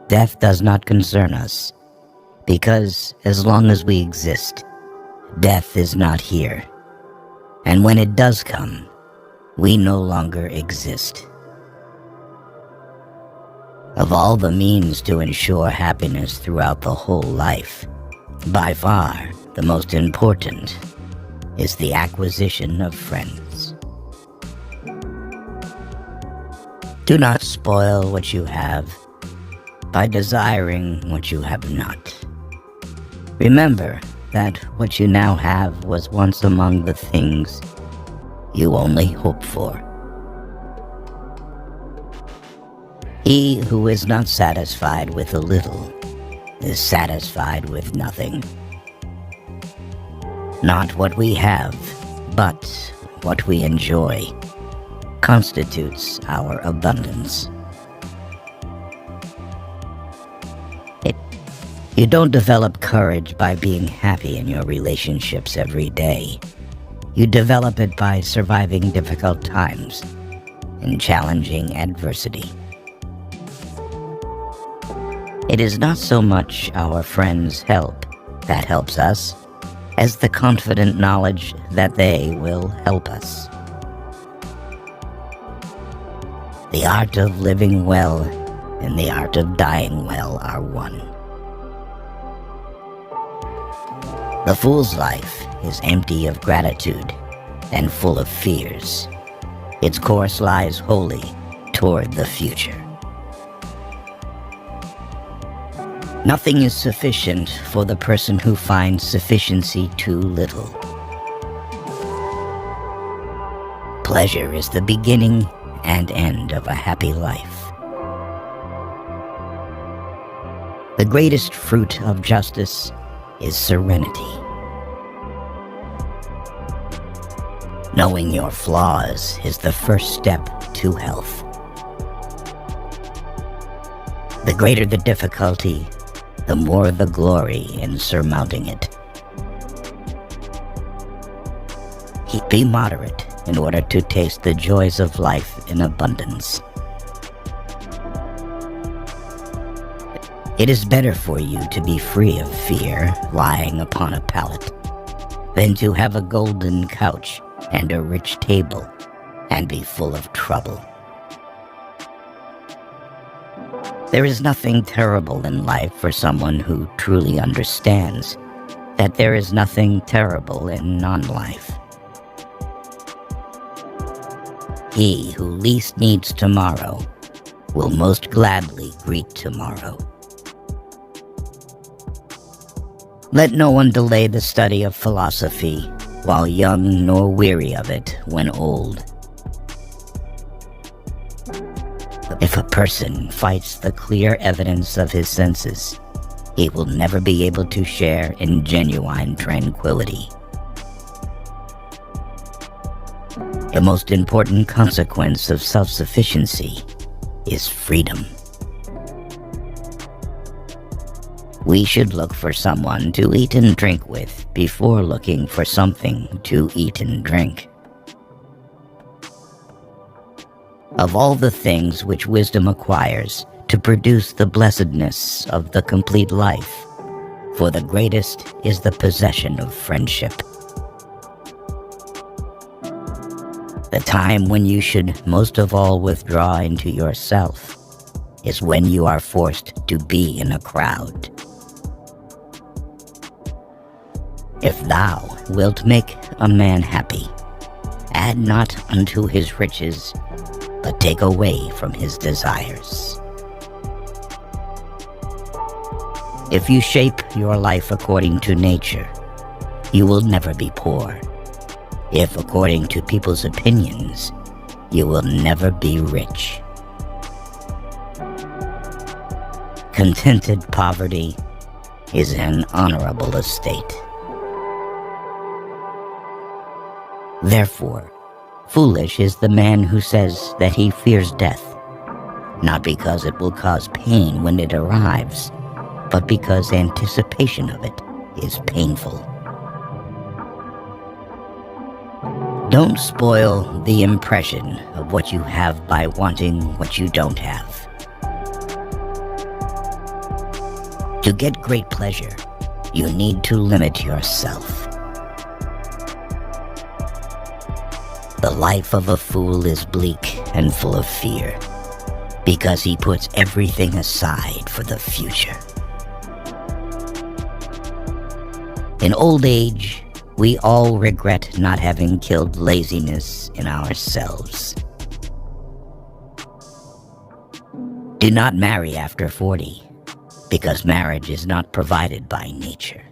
Death does not concern us, because as long as we exist, death is not here. And when it does come, we no longer exist. Of all the means to ensure happiness throughout the whole life, by far the most important is the acquisition of friends. Do not spoil what you have by desiring what you have not. Remember that what you now have was once among the things you only hope for. He who is not satisfied with a little is satisfied with nothing. Not what we have, but what we enjoy constitutes our abundance. You don't develop courage by being happy in your relationships every day. You develop it by surviving difficult times and challenging adversity. It is not so much our friends' help that helps us, as the confident knowledge that they will help us. The art of living well and the art of dying well are one. The fool's life is empty of gratitude and full of fears. Its course lies wholly toward the future. Nothing is sufficient for the person who finds sufficiency too little. Pleasure is the beginning and end of a happy life. The greatest fruit of justice is serenity. Knowing your flaws is the first step to health. The greater the difficulty, the more the glory in surmounting it. Be moderate in order to taste the joys of life in abundance. It is better for you to be free of fear lying upon a pallet than to have a golden couch and a rich table and be full of trouble. There is nothing terrible in life for someone who truly understands that there is nothing terrible in non-life. He who least needs tomorrow will most gladly greet tomorrow. Let no one delay the study of philosophy while young, nor weary of it when old. If a person fights the clear evidence of his senses, he will never be able to share in genuine tranquility. The most important consequence of self-sufficiency is freedom. We should look for someone to eat and drink with before looking for something to eat and drink. Of all the things which wisdom acquires to produce the blessedness of the complete life, for the greatest is the possession of friendship. The time when you should most of all withdraw into yourself is when you are forced to be in a crowd. If thou wilt make a man happy, add not unto his riches, but take away from his desires. If you shape your life according to nature, you will never be poor. If according to people's opinions, you will never be rich. Contented poverty is an honorable estate. Therefore, foolish is the man who says that he fears death, not because it will cause pain when it arrives, but because anticipation of it is painful. Don't spoil the impression of what you have by wanting what you don't have. To get great pleasure, you need to limit yourself. The life of a fool is bleak and full of fear, because he puts everything aside for the future. In old age, we all regret not having killed laziness in ourselves. Do not marry after 40, because marriage is not provided by nature.